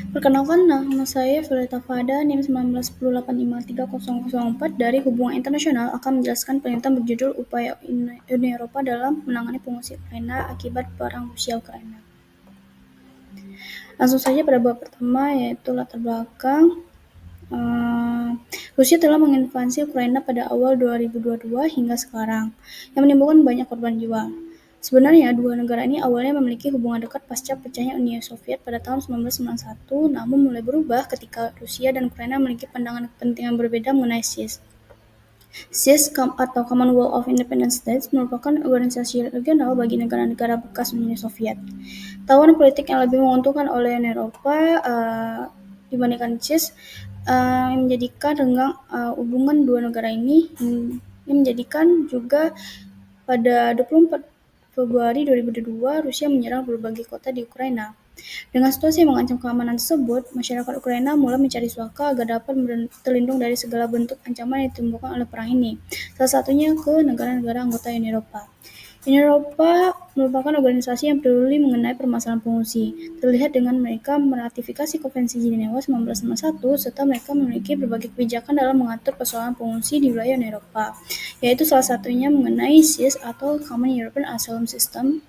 Perkenalkan, nama saya Violeta Fada, NIM 1910853004 dari Hubungan Internasional akan menjelaskan pernyataan berjudul Upaya Uni Eropa dalam menangani pengungsi Ukraina akibat perang Rusia-Ukraina. Langsung saja pada bab pertama, yaitu latar belakang. Rusia telah menginvasi Ukraina pada awal 2022 hingga sekarang, yang menimbulkan banyak korban jiwa. Sebenarnya, dua negara ini awalnya memiliki hubungan dekat pasca pecahnya Uni Soviet pada tahun 1991, namun mulai berubah ketika Rusia dan Ukraina memiliki pandangan kepentingan berbeda mengenai CIS. CIS atau Commonwealth of Independent States merupakan organisasi regional bagi negara-negara bekas Uni Soviet. Tawaran politik yang lebih menguntungkan oleh Uni Eropa dibandingkan CIS menjadikan renggang hubungan dua negara ini, menjadikan juga pada 24 Februari 2022 Rusia menyerang berbagai kota di Ukraina. Dengan situasi yang mengancam keamanan tersebut, masyarakat Ukraina mulai mencari suaka agar dapat terlindung dari segala bentuk ancaman yang ditimbulkan oleh perang ini, salah satunya ke negara-negara anggota Uni Eropa. Uni Eropa merupakan organisasi yang peduli mengenai permasalahan pengungsi, terlihat dengan mereka meratifikasi Konvensi Jenewa 1961 serta mereka memiliki berbagai kebijakan dalam mengatur persoalan pengungsi di wilayah Uni Eropa, yaitu salah satunya mengenai CIS atau Common European Asylum System.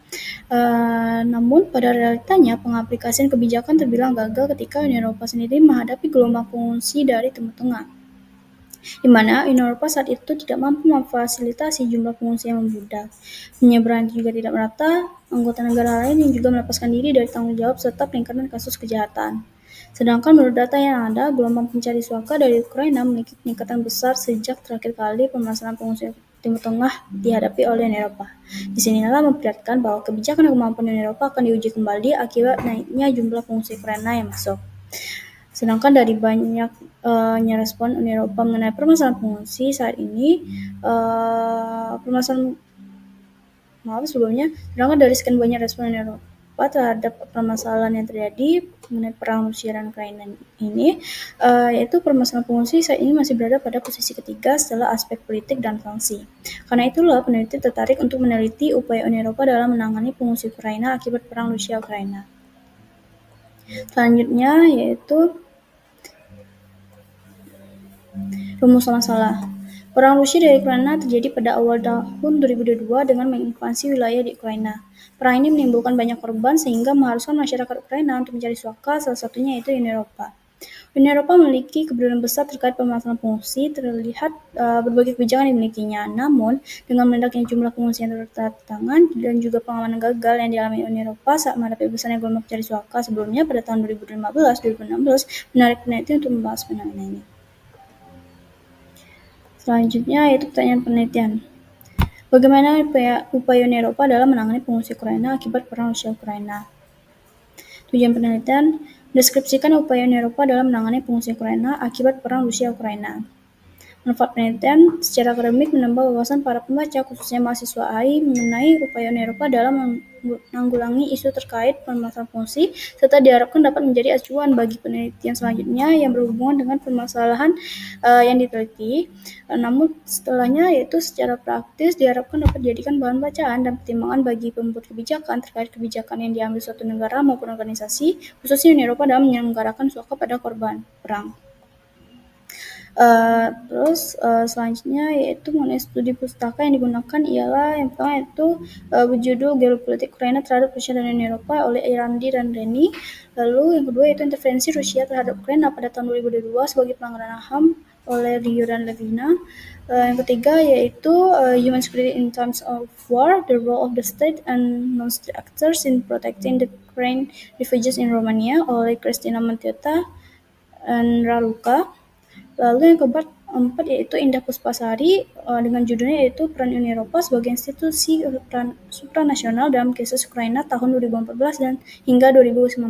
Namun pada realitanya pengaplikasian kebijakan terbilang gagal ketika Uni Eropa sendiri menghadapi gelombang pengungsi dari Timur Tengah, di mana Uni Eropa saat itu tidak mampu memfasilitasi jumlah pengungsi yang membludak. Penyebaran juga tidak merata, anggota negara lain yang juga melepaskan diri dari tanggung jawab serta peningkatan kasus kejahatan. Sedangkan menurut data yang ada, gelombang pencari suaka dari Ukraina memiliki peningkatan besar sejak terakhir kali permasalahan pengungsi Timur Tengah dihadapi oleh Uni Eropa. Di sinilah memperlihatkan bahwa kebijakan dan kemampuan Uni Eropa akan diuji kembali akibat naiknya jumlah pengungsi Ukraina yang masuk. Sedangkan dari banyaknya respon Uni Eropa mengenai permasalahan pengungsi saat ini, sedangkan dari sekian banyak respon Uni Eropa terhadap permasalahan yang terjadi mengenai perang Rusia dan Ukraina ini, yaitu permasalahan pengungsi saat ini masih berada pada posisi ketiga setelah aspek politik dan sanksi. Karena itulah peneliti tertarik untuk meneliti upaya Uni Eropa dalam menangani pengungsi Ukraina akibat perang Rusia-Ukraina. Selanjutnya yaitu rumus masalah. Perang Rusia dari Ukraina terjadi pada awal tahun 2022 dengan menginvasi wilayah di Ukraina. Perang ini menimbulkan banyak korban sehingga mengharuskan masyarakat Ukraina untuk mencari suaka, salah satunya yaitu Uni Eropa. Uni Eropa memiliki kepedulian besar terkait permasalahan pengungsi, terlihat berbagai kebijakan yang dimilikinya. Namun, dengan meledaknya jumlah pengungsi yang tertangan dan juga pengamanan gagal yang dialami Uni Eropa saat menghadapi besarnya gelombang pencari suaka sebelumnya pada tahun 2015-2016, menarik peneliti untuk membahas fenomena ini. Selanjutnya yaitu pertanyaan penelitian. Bagaimana upaya Uni Eropa dalam menangani pengungsi Ukraina akibat perang Rusia-Ukraina? Tujuan penelitian mendeskripsikan upaya Uni Eropa dalam menangani pengungsi Ukraina akibat perang Rusia-Ukraina. Manfaat penelitian secara akademik menambah wawasan para pembaca, khususnya mahasiswa AI, mengenai upaya Uni Eropa dalam menanggulangi isu terkait permasalahan pengungsi, serta diharapkan dapat menjadi acuan bagi penelitian selanjutnya yang berhubungan dengan permasalahan yang diteliti. Namun setelahnya, yaitu secara praktis, diharapkan dapat dijadikan bahan bacaan dan pertimbangan bagi pembuat kebijakan terkait kebijakan yang diambil suatu negara maupun organisasi, khususnya Uni Eropa, dalam menyelenggarakan suaka pada korban perang. Selanjutnya yaitu mengenai studi pustaka yang digunakan ialah yang pertama yaitu berjudul Geopolitik Ukraina terhadap Rusia dan Uni Eropa oleh Irandi dan Reni. Lalu yang kedua yaitu Intervensi Rusia terhadap Ukraina pada tahun 2022 sebagai pelanggaran HAM oleh Rio dan Levina. Yang ketiga yaitu Human Security in Times of War, the Role of the State and Non-State Actors in Protecting the Ukraine Refugees in Romania oleh Cristina Montiota dan Raluca. Lalu yang keempat yaitu Indah Puspasari dengan judulnya yaitu Peran Uni Eropa sebagai institusi supranasional dalam krisis Ukraina tahun 2014 dan hingga 2019.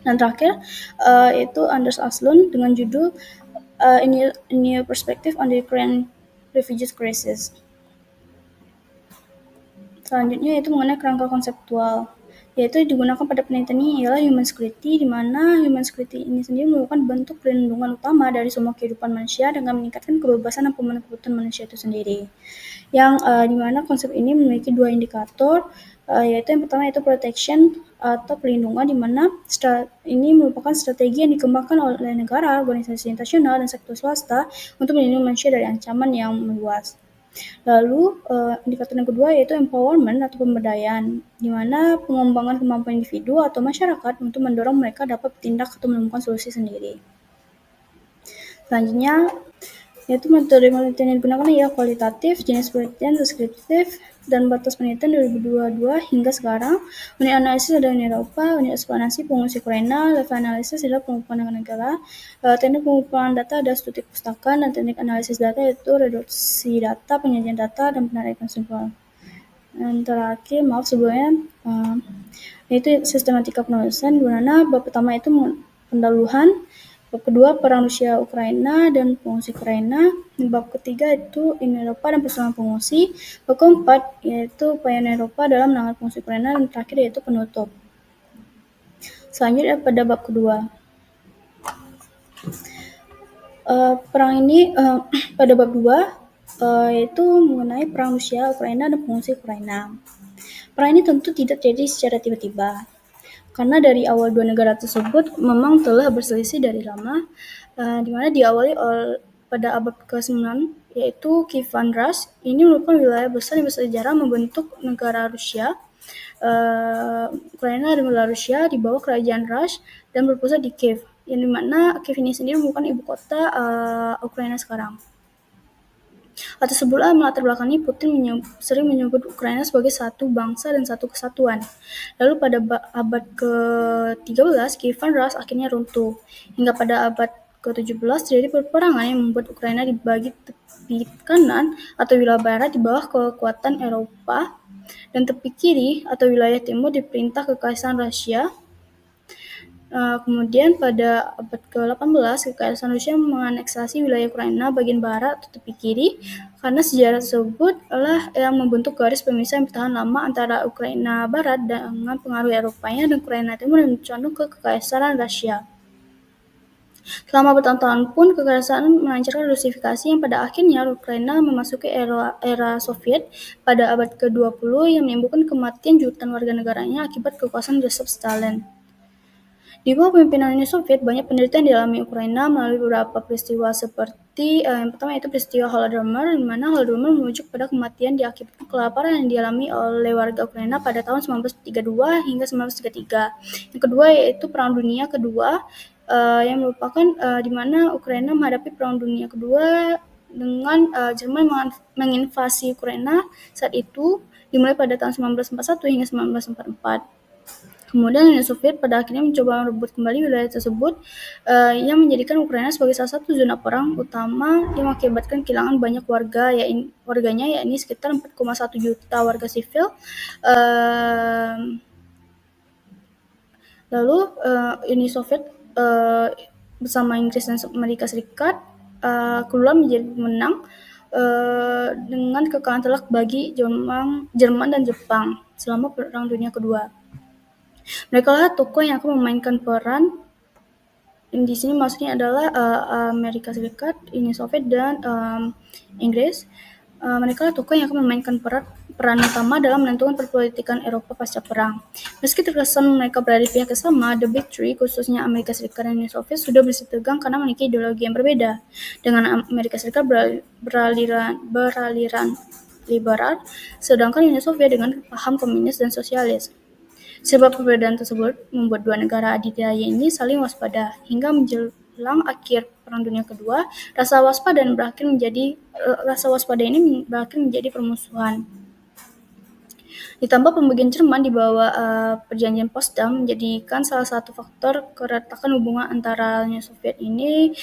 Dan terakhir yaitu Anders Aslund dengan judul A New Perspective on the Ukraine Refugees Crisis. Selanjutnya yaitu mengenai kerangka konseptual, yaitu digunakan pada penelitian ini ialah human security, di mana human security ini sendiri merupakan bentuk perlindungan utama dari semua kehidupan manusia dengan meningkatkan kebebasan dan pemenuhan kebutuhan manusia itu sendiri. Yang di mana konsep ini memiliki dua indikator, yaitu yang pertama yaitu protection atau perlindungan, di mana ini merupakan strategi yang dikembangkan oleh negara, organisasi internasional, dan sektor swasta untuk melindungi manusia dari ancaman yang meluas. Lalu indikator yang kedua yaitu empowerment atau pemberdayaan, di mana pengembangan kemampuan individu atau masyarakat untuk mendorong mereka dapat bertindak atau menemukan solusi sendiri. Selanjutnya, yaitu metode penelitian yang digunakan ialah kualitatif, jenis penelitian deskriptif, dan batas penelitian 2022 hingga sekarang. Unit analisis adalah Uni Eropa, unit eksplanasi pengungsi Ukraina, level analisis adalah pengumpulan negara, teknik pengumpulan data ada studi perpustakaan, dan teknik analisis data yaitu reduksi data, penyajian data, dan penarikan kesimpulan. Dan terakhir, maaf sebelumnya, yaitu sistematika penulisan, di mana bab pertama itu pendahuluan, bab kedua perang Rusia Ukraina dan pengungsi Ukraina, bab ketiga itu Uni Eropa dan persoalan pengungsi, bab keempat yaitu upaya Uni Eropa dalam menangani pengungsi Ukraina, dan terakhir yaitu penutup. Selanjutnya pada bab kedua. Perang ini pada bab 2 yaitu mengenai perang Rusia Ukraina dan pengungsi Ukraina. Perang ini tentu tidak terjadi secara tiba-tiba, karena dari awal dua negara tersebut memang telah berselisih dari lama, di mana diawali pada abad ke-9, yaitu Kievan Rus. Ini merupakan wilayah besar yang bersejarah membentuk negara Rusia, Ukraina dan Belarusia di bawah kerajaan Rus dan berpusat di Kiev, yang dimana Kiev ini sendiri merupakan ibu kota Ukraina sekarang. Hal tersebutlah melatar belakangi Putin sering menyebut Ukraina sebagai satu bangsa dan satu kesatuan. Lalu pada abad ke-13, Kievan Rus akhirnya runtuh. Hingga pada abad ke-17 terjadi peperangan yang membuat Ukraina dibagi tepi kanan atau wilayah barat di bawah kekuatan Eropa, dan tepi kiri atau wilayah timur diperintah Kekaisaran Rusia. Kemudian pada abad ke-18, Kekaisaran Rusia menganeksasi wilayah Ukraina bagian barat atau tepi kiri, karena sejarah tersebut adalah yang membentuk garis pemisah yang bertahan lama antara Ukraina barat dengan pengaruh Eropanya dan Ukraina timur yang condong ke Kekaisaran Rusia. Selama bertahun-tahun pun Kekaisaran melancarkan rusifikasi yang pada akhirnya Ukraina memasuki era Soviet pada abad ke-20 yang menimbulkan kematian jutaan warga negaranya akibat kekuasaan Joseph Stalin. Di bawah pemimpinan Uni Soviet, banyak penderitaan dialami Ukraina melalui beberapa peristiwa seperti yang pertama yaitu peristiwa Holodomor, di mana Holodomor merujuk pada kematian diakibatkan kelaparan yang dialami oleh warga Ukraina pada tahun 1932 hingga 1933. Yang kedua yaitu Perang Dunia Kedua, yang merupakan di mana Ukraina menghadapi Perang Dunia Kedua dengan Jerman menginvasi Ukraina saat itu dimulai pada tahun 1941 hingga 1944. Kemudian Uni Soviet pada akhirnya mencoba merebut kembali wilayah tersebut, yang menjadikan Ukraina sebagai salah satu zona perang utama yang mengakibatkan kehilangan banyak warganya, yakni sekitar 4,1 juta warga sipil. Lalu Uni Soviet bersama Inggris dan Amerika Serikat keluar menjadi pemenang dengan kekalahan telak bagi Jerman dan Jepang selama Perang Dunia Kedua. Mereka lah tokoh yang akan memainkan peran. Di sini maksudnya adalah Amerika Serikat, Uni Soviet, dan Inggris. Mereka lah tokoh yang akan memainkan peran utama dalam menentukan perpolitikan Eropa pasca perang. Meski terkesan mereka berada di pihak yang sama, The Big Three, khususnya Amerika Serikat dan Uni Soviet, sudah bersih tegang karena memiliki ideologi yang berbeda. Dengan Amerika Serikat beraliran liberal, sedangkan Uni Soviet dengan paham komunis dan sosialis. Sebab perbedaan tersebut membuat dua negara adidaya ini saling waspada. Hingga menjelang akhir Perang Dunia Kedua, rasa waspada ini berakhir menjadi permusuhan. Ditambah pembagian Jerman di bawah perjanjian Potsdam menjadikan salah satu faktor keretakan hubungan antara Uni Soviet ini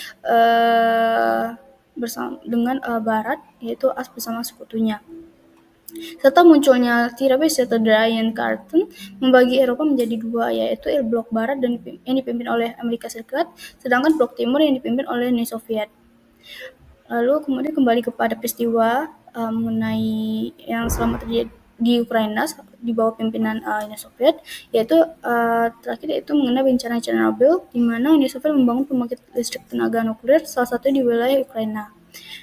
dengan Barat, yaitu bersama sekutunya. Serta munculnya tiramisu atau Iron Curtain membagi Eropa menjadi dua, yaitu blok Barat yang dipimpin oleh Amerika Serikat, sedangkan blok Timur yang dipimpin oleh Uni Soviet. Lalu kemudian kembali kepada peristiwa mengenai yang selama terjadi di Ukraina di bawah pimpinan Uni Soviet, yaitu terakhir yaitu mengenai bencana Chernobyl, di mana Uni Soviet membangun pembangkit listrik tenaga nuklir salah satu di wilayah Ukraina.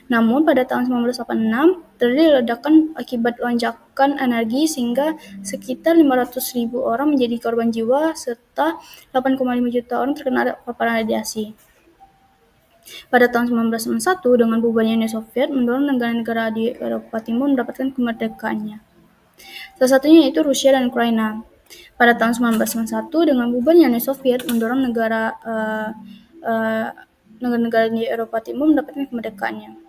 Namun pada tahun 1986 terjadi ledakan akibat lonjakan energi sehingga sekitar 500.000 orang menjadi korban jiwa serta 8,5 juta orang terkena paparan radiasi. Pada tahun 1991, dengan bubarnya Uni Soviet mendorong negara-negara di Eropa Timur mendapatkan kemerdekaannya. Salah satunya yaitu Rusia dan Ukraina. Pada tahun 1991, dengan bubarnya Uni Soviet mendorong negara-negara di Eropa Timur mendapatkan kemerdekaannya.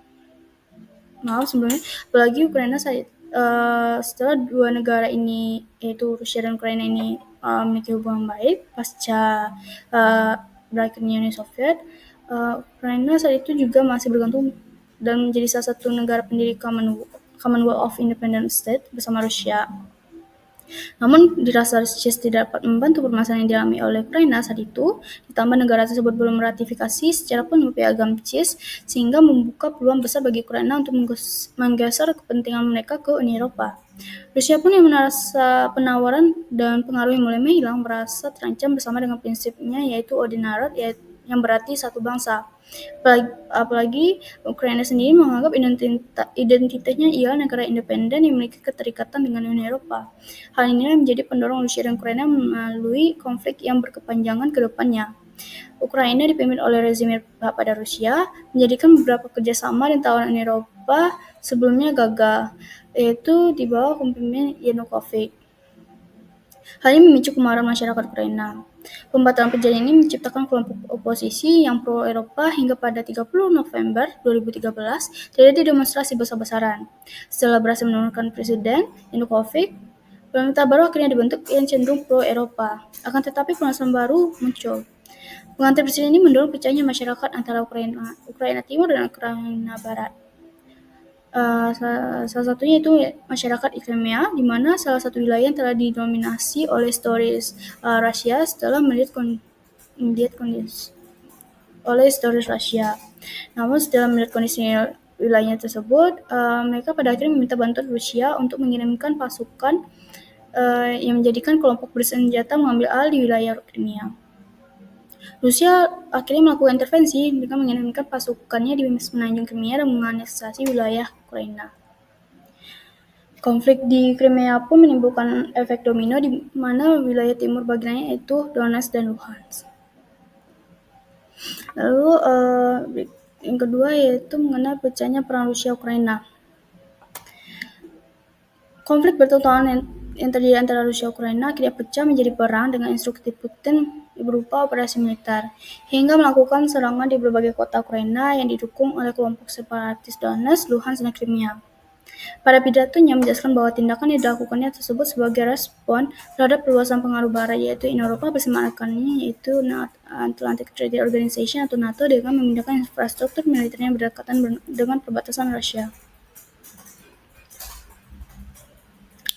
Sebelumnya, apalagi Ukraina setelah dua negara ini yaitu Rusia dan Ukraina ini memiliki hubungan baik pasca berakhirnya Uni Soviet, Ukraina saat itu juga masih bergantung dan menjadi salah satu negara pendiri Commonwealth of Independent States bersama Rusia. Namun, dirasa Rusia tidak dapat membantu permasalahan yang dialami oleh Ukraina saat itu, ditambah negara tersebut belum meratifikasi secara penuh piagam CIS, sehingga membuka peluang besar bagi Ukraina untuk menggeser kepentingan mereka ke Uni Eropa. Rusia pun yang merasa penawaran dan pengaruh yang mulai menghilang merasa terancam bersama dengan prinsipnya yaitu Один народ, yang berarti satu bangsa. Apalagi Ukraina sendiri menganggap identitasnya ialah negara independen yang memiliki keterikatan dengan Uni Eropa. Hal inilah menjadi pendorong Rusia dan Ukraina melalui konflik yang berkepanjangan ke depannya. Ukraina dipimpin oleh rezim pada Rusia, menjadikan beberapa kerjasama dan tawaran Uni Eropa sebelumnya gagal, yaitu di bawah kepemimpinan Yanukovych. Hal ini memicu kemarahan masyarakat Ukraina. Pembatalan perjanjian ini menciptakan kelompok oposisi yang pro-Eropa hingga pada 30 November 2013 terjadi demonstrasi besar-besaran. Setelah berhasil menurunkan Presiden Yanukovych, pemerintah baru akhirnya dibentuk yang cenderung pro-Eropa. Akan tetapi permasalahan baru muncul. Pengganti presiden ini mendorong pecahnya masyarakat antara Ukraina Timur dan Ukraina Barat. Salah satunya itu masyarakat Crimea, di mana salah satu wilayah yang telah didominasi oleh Stories Rusia setelah melihat kondisi oleh Stories Rusia. Namun setelah melihat kondisi wilayahnya tersebut, mereka pada akhirnya meminta bantuan Rusia untuk mengirimkan pasukan yang menjadikan kelompok bersenjata mengambil alih di wilayah Crimea. Rusia akhirnya melakukan intervensi dengan mengirimkan pasukannya di semenanjung Crimea dan menganeksasi wilayah Ukraina. Konflik di Crimea pun menimbulkan efek domino di mana wilayah timur bagiannya yaitu Donetsk dan Luhansk. Lalu yang kedua yaitu mengenai pecahnya perang Rusia-Ukraina. Konflik bertahun-tahun yang terjadi antara Rusia dan Ukraina akhirnya pecah menjadi perang dengan instruksi Putin berupa operasi militer, hingga melakukan serangan di berbagai kota Ukraina yang didukung oleh kelompok separatis Donetsk, Luhansk, dan Crimea. Pada pidatonya menjelaskan bahwa tindakan yang dilakukannya tersebut sebagai respon terhadap perluasan pengaruh Barat, yaitu Uni Eropa bersama rekannya yaitu Atlantic Treaty Organization atau NATO dengan memindahkan infrastruktur militernya berdekatan dengan perbatasan Rusia.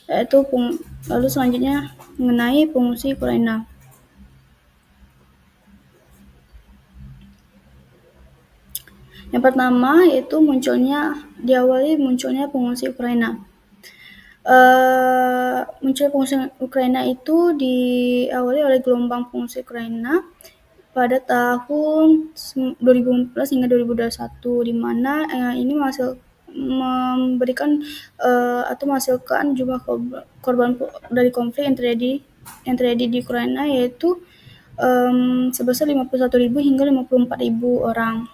Lalu selanjutnya mengenai pengungsi Ukraina. Yang pertama yaitu diawali munculnya pengungsi Ukraina. Munculnya pengungsi Ukraina itu diawali oleh gelombang pengungsi Ukraina pada tahun 2014 hingga 2021, di mana ini menghasilkan jumlah korban dari konflik yang terjadi di Ukraina yaitu sebesar 51.000 hingga 54.000 orang.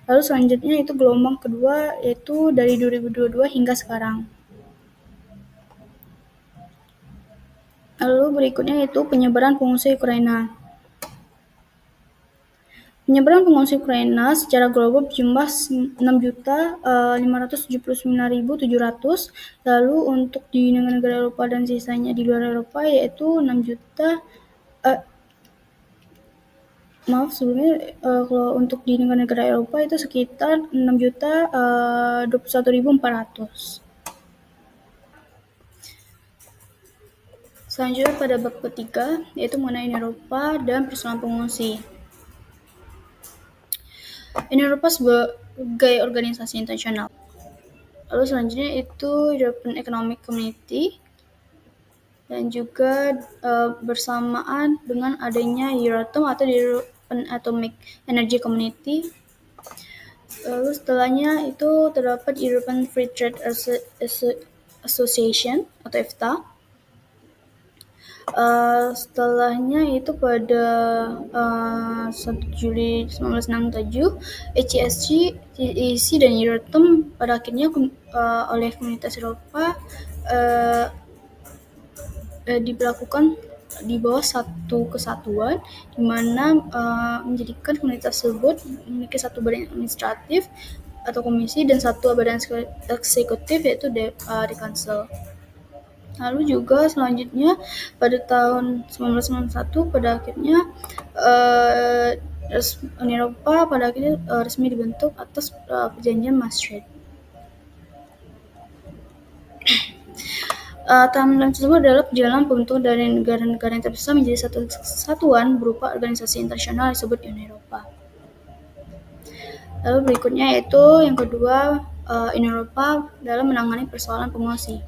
Lalu selanjutnya itu gelombang kedua yaitu dari 2022 hingga sekarang. Lalu berikutnya yaitu penyebaran pengungsi Ukraina. Penyebaran pengungsi Ukraina secara global berjumlah 6.579.700. Lalu untuk di negara-negara Eropa dan sisanya di luar Eropa yaitu 6 juta. Kalau untuk di negara-negara Eropa itu sekitar 6.021.400. Selanjutnya pada bab ketiga yaitu mengenai Uni Eropa dan persoalan pengungsi. Uni Eropa sebagai organisasi internasional. Lalu selanjutnya itu European Economic Community dan juga bersamaan dengan adanya Euratom atau European Atomic Energy Community. Lalu setelahnya itu terdapat European Free Trade Association atau EFTA. Setelahnya itu pada 1 Juli 1967, ECSC, EEC dan Euratom pada akhirnya oleh Komunitas Eropa diberlakukan di bawah satu kesatuan, di mana menjadikan komunitas tersebut memiliki satu badan administratif atau komisi dan satu badan eksekutif, yaitu the Council. Lalu juga selanjutnya pada tahun 1991 pada akhirnya Uni Eropa pada akhirnya resmi dibentuk atas perjanjian Maastricht. Tahapan tersebut adalah perjalanan pembentukan dari negara-negara yang terpisah menjadi satu kesatuan berupa organisasi internasional disebut Uni Eropa. Lalu berikutnya yaitu yang kedua, Uni Eropa dalam menangani persoalan pengungsi.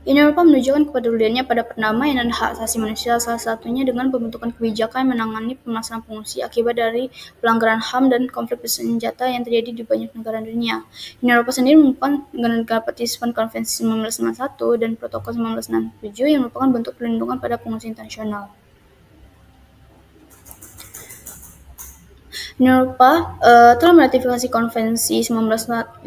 Uni Eropa menunjukkan kepeduliannya pada perdamaian dan hak asasi manusia, salah satunya dengan pembentukan kebijakan menangani permasalahan pengungsi akibat dari pelanggaran HAM dan konflik bersenjata yang terjadi di banyak negara dunia. Uni Eropa sendiri merupakan negara partisipan Konvensi 1961 dan Protokol 1967 yang merupakan bentuk perlindungan pada pengungsi internasional. Uni Eropa telah meratifikasi Konvensi 1951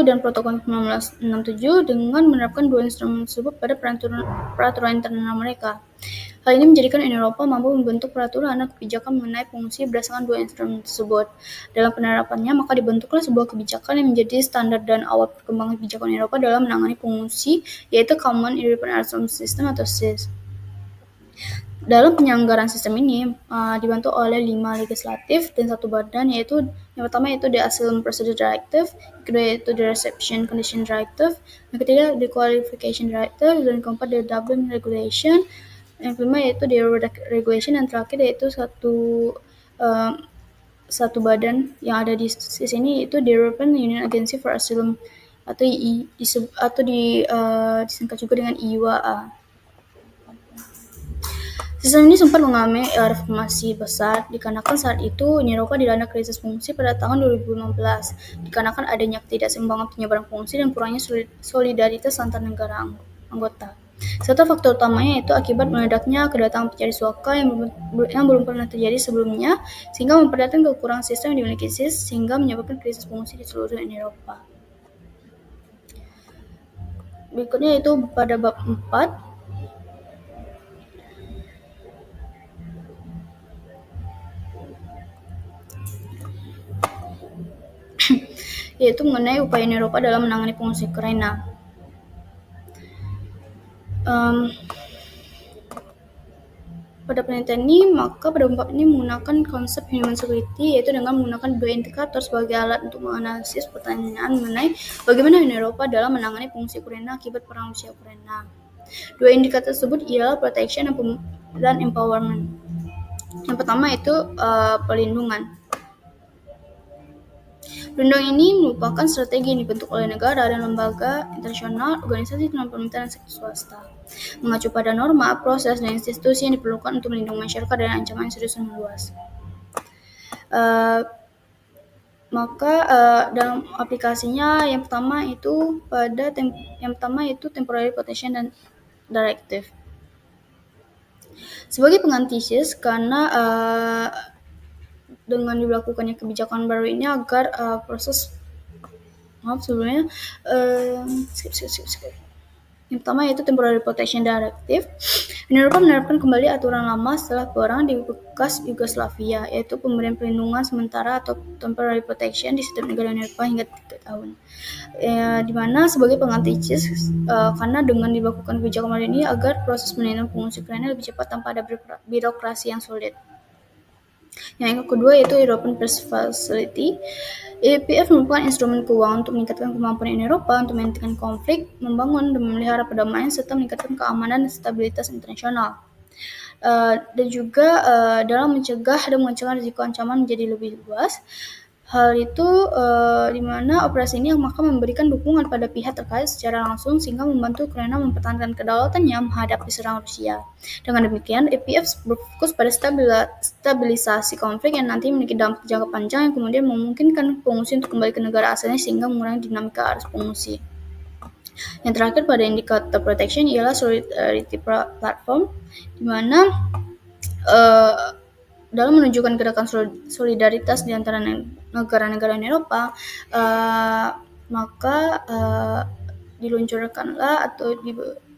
dan Protokol 1967 dengan menerapkan dua instrumen tersebut pada peraturan internal mereka. Hal ini menjadikan Uni Eropa mampu membentuk peraturan dan kebijakan mengenai pengungsi berdasarkan dua instrumen tersebut. Dalam penerapannya, maka dibentuklah sebuah kebijakan yang menjadi standar dan awal perkembangan kebijakan Uni Eropa dalam menangani pengungsi, yaitu Common European Asylum System atau SIS. Dalam penyelenggaraan sistem ini dibantu oleh 5 legislatif dan satu badan, yaitu yang pertama yaitu The Asylum Procedure Directive, yang kedua yaitu The Reception Condition Directive, yang ketiga The Qualification Directive, dan yang keempat The Dublin Regulation, yang kelima yaitu The Regulation, dan terakhir yaitu satu badan yang ada di sini yaitu The European Union Agency for Asylum atau disingkat juga dengan EUA. Sistem ini sempat mengalami reformasi besar dikarenakan saat itu Uni Eropa dilanda krisis pengungsi pada tahun 2015 dikarenakan adanya ketidakseimbangan penyebaran pengungsi dan kurangnya solidaritas antar negara anggota. Serta faktor utamanya yaitu akibat meledaknya kedatangan pencari suaka yang belum pernah terjadi sebelumnya, sehingga memperlihatkan kekurangan sistem yang dimiliki SIS sehingga menyebabkan krisis pengungsi di seluruh Uni Eropa. Berikutnya yaitu pada bab 4, yaitu mengenai upaya Uni Eropa dalam menangani pengungsi Ukraina. Pada penelitian ini, maka pada bab ini menggunakan konsep human security, yaitu dengan menggunakan dua indikator sebagai alat untuk menganalisis pertanyaan mengenai bagaimana Uni Eropa dalam menangani pengungsi Ukraina akibat perang Rusia Ukraina. Dua indikator tersebut ialah protection dan empowerment. Yang pertama itu perlindungan. Perlindungan ini merupakan strategi yang dibentuk oleh negara dan lembaga internasional, organisasi non-pemerintah, dan sektor swasta. Mengacu pada norma, proses, dan institusi yang diperlukan untuk melindungi masyarakat dari ancaman serius dan luas. Dalam aplikasinya yang pertama itu Temporary Protection dan Directive. Sebagai pengganti SIS, karena dengan dilakukannya kebijakan baru ini agar yang pertama yaitu Temporary Protection Directive. Uni Eropa menerapkan kembali aturan lama setelah perang di bekas Yugoslavia, yaitu pemberian perlindungan sementara atau Temporary Protection di setiap negara Uni Eropa hingga 3 tahun. Di mana sebagai pengganti SIS, karena dengan dilakukan kebijakan baru ini agar proses perlindungan pengungsi Ukraina lebih cepat tanpa ada birokrasi yang sulit. Yang kedua yaitu European Peace Facility. EPF merupakan instrumen keuangan untuk meningkatkan kemampuan Uni Eropa untuk menghentikan konflik, membangun dan memelihara perdamaian, serta meningkatkan keamanan dan stabilitas internasional. Dan juga dalam mencegah dan mengurangi risiko ancaman menjadi lebih luas. Hal itu di mana operasi ini maka memberikan dukungan pada pihak terkait secara langsung sehingga membantu Ukraina mempertahankan kedaulatannya menghadapi serangan Rusia. Dengan demikian, EPF berfokus pada stabilisasi konflik yang nanti memiliki dampak jangka panjang yang kemudian memungkinkan pengungsi untuk kembali ke negara asalnya sehingga mengurangi dinamika arus pengungsi. Yang terakhir pada indikator protection ialah solidarity platform, di mana dalam menunjukkan gerakan solidaritas di antara negara-negara Eropa, maka diluncurkanlah atau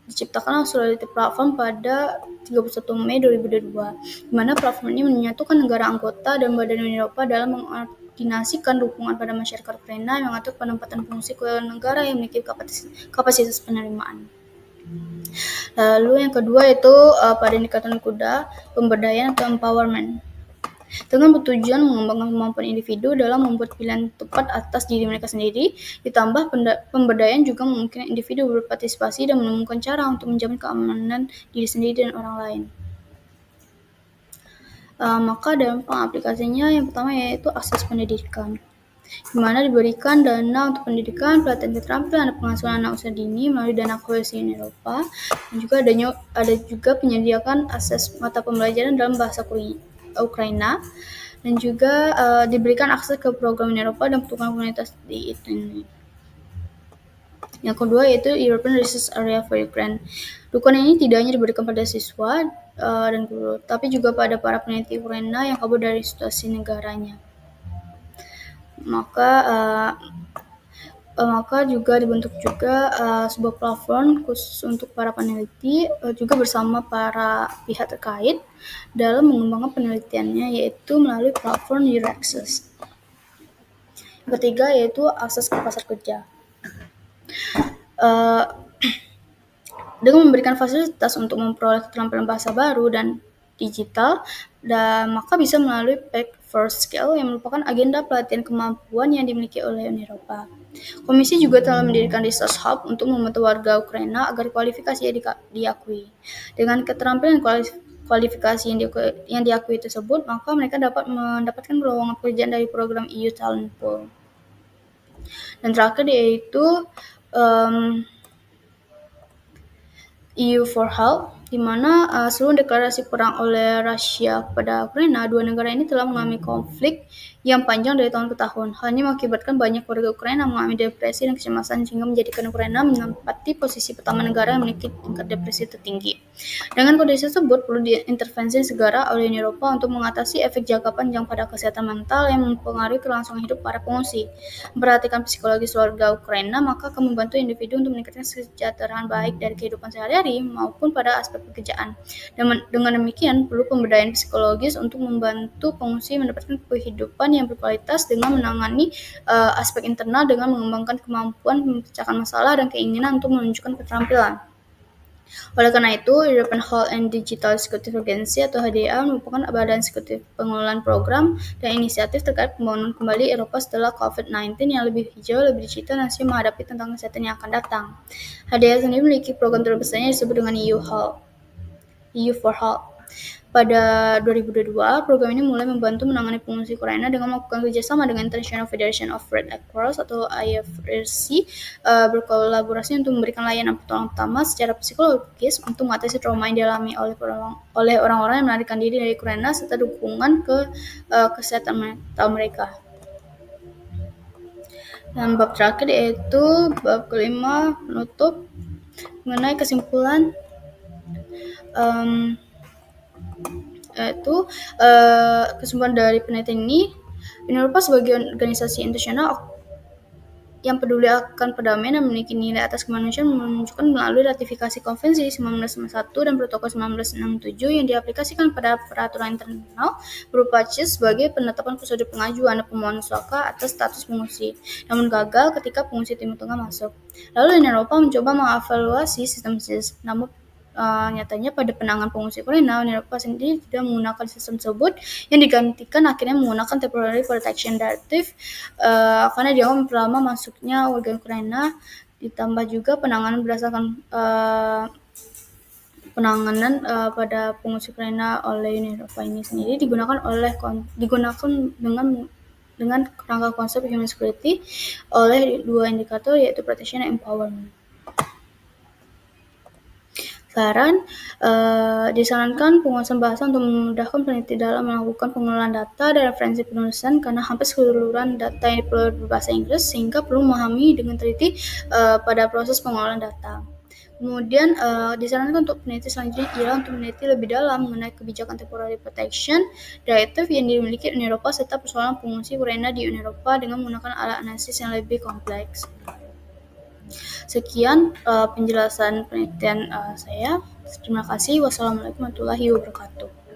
diciptakanlah Solidarity Platform pada 31 Mei 2022, di mana platform ini menyatukan negara anggota dan badan Uni Eropa dalam mengkoordinasikan dukungan pada masyarakat Ukraina yang mengatur penempatan pengungsi ke negara yang memiliki kapasitas penerimaan. Lalu yang kedua itu pada indikator kuda, pemberdayaan atau empowerment. Dengan bertujuan mengembangkan kemampuan individu dalam membuat pilihan tepat atas diri mereka sendiri, ditambah pemberdayaan juga memungkinkan individu berpartisipasi dan menemukan cara untuk menjamin keamanan diri sendiri dan orang lain. Maka dalam pengaplikasinya yang pertama yaitu akses pendidikan, di mana diberikan dana untuk pendidikan, pelatihan keterampilan, dan pengasuhan anak usia dini melalui dana kohesi Uni Eropa, dan juga ada juga penyediakan akses mata pembelajaran dalam bahasa Ukraina, dan juga diberikan akses ke program Uni Eropa dan pertukaran komunitas di itu. Yang kedua yaitu European Research Area for Ukraine. Dukungan ini tidak hanya diberikan pada siswa dan guru, tapi juga pada para peneliti Ukraina yang kabur dari situasi negaranya. Maka juga dibentuk juga sebuah platform khusus untuk para peneliti juga bersama para pihak terkait dalam mengembangkan penelitiannya, yaitu melalui platform Euraccess. Yang ketiga yaitu akses ke pasar kerja. Dengan memberikan fasilitas untuk memperoleh keterampilan bahasa baru dan digital, dan maka bisa melalui Pact for Skill yang merupakan agenda pelatihan kemampuan yang dimiliki oleh Uni Eropa. Komisi juga telah mendirikan Research Hub untuk membantu warga Ukraina agar kualifikasinya diakui. Dengan keterampilan kualifikasi yang diakui tersebut, maka mereka dapat mendapatkan lowongan pekerjaan dari program EU Talent Pool. Dan terakhir yaitu EU for Help, di mana seluruh deklarasi perang oleh Rusia kepada Ukraina, dua negara ini telah mengalami konflik yang panjang dari tahun ke tahun. Hal ini mengakibatkan banyak warga Ukraina mengalami depresi dan kecemasan sehingga menjadikan Ukraina menempati posisi pertama negara yang memiliki tingkat depresi tertinggi. Dengan kondisi tersebut, perlu diintervensi segera oleh Uni Eropa untuk mengatasi efek jangka panjang pada kesehatan mental yang mempengaruhi kelangsungan hidup para pengungsi. Memperhatikan psikologis warga Ukraina maka akan membantu individu untuk meningkatkan kesejahteraan baik dari kehidupan sehari-hari maupun pada aspek pekerjaan. Dengan demikian, perlu pemberdayaan psikologis untuk membantu pengungsi mendapatkan kehidupan yang berkualitas dengan menangani aspek internal dengan mengembangkan kemampuan memecahkan masalah dan keinginan untuk menunjukkan keterampilan. Oleh karena itu, European Health and Digital Executive Agency atau HDA merupakan badan eksekutif pengelolaan program dan inisiatif terkait pembangunan kembali Eropa setelah COVID-19 yang lebih hijau, lebih digital, dan siap menghadapi tantangan kesehatan yang akan datang. HDA sendiri memiliki program terbesarnya disebut dengan EU for Health. Pada 2022, program ini mulai membantu menangani pengungsi Ukraina dengan melakukan kerjasama dengan International Federation of Red Cross atau IFRC, berkolaborasi untuk memberikan layanan pertolongan pertama secara psikologis untuk mengatasi trauma yang dialami oleh orang-orang yang melarikan diri dari Ukraina serta dukungan ke kesehatan mental mereka. Dan bab terakhir yaitu bab kelima penutup mengenai kesimpulan yaitu kesimpulan dari penelitian ini, Uni Eropa sebagai organisasi internasional yang peduli akan perdamaian dan memiliki nilai atas kemanusiaan menunjukkan melalui ratifikasi Konvensi 1951 dan Protokol 1967 yang diaplikasikan pada peraturan internasional berupa CIS sebagai penetapan prosedur pengajuan dan permohonan suaka atas status pengungsi, namun gagal ketika pengungsi Timur Tengah masuk. Lalu Uni Eropa mencoba mengevaluasi sistem CIS, namun nyatanya pada penanganan pengungsi Ukraina, Uni Eropa sendiri tidak menggunakan sistem tersebut yang digantikan akhirnya menggunakan Temporary Protection Directive karena dianggap memperlama masuknya warga Ukraina, ditambah juga penanganan berdasarkan penanganan pada pengungsi Ukraina oleh Uni Eropa ini sendiri digunakan dengan dengan kerangka konsep human security oleh dua indikator, yaitu protection dan empowerment. Saran, disarankan penguasaan bahasa untuk memudahkan peneliti dalam melakukan pengelolaan data dan referensi penulisan, karena hampir keseluruhan data yang diperoleh berbahasa Inggris, sehingga perlu memahami dengan teliti pada proses pengelolaan data. Kemudian disarankan untuk peneliti selanjutnya ialah untuk meneliti lebih dalam mengenai kebijakan temporary protection directive yang dimiliki Uni Eropa serta persoalan pengungsi Ukraina di Uni Eropa dengan menggunakan alat analisis yang lebih kompleks. Sekian penjelasan penelitian saya. Terima kasih. Wassalamualaikum warahmatullahi wabarakatuh.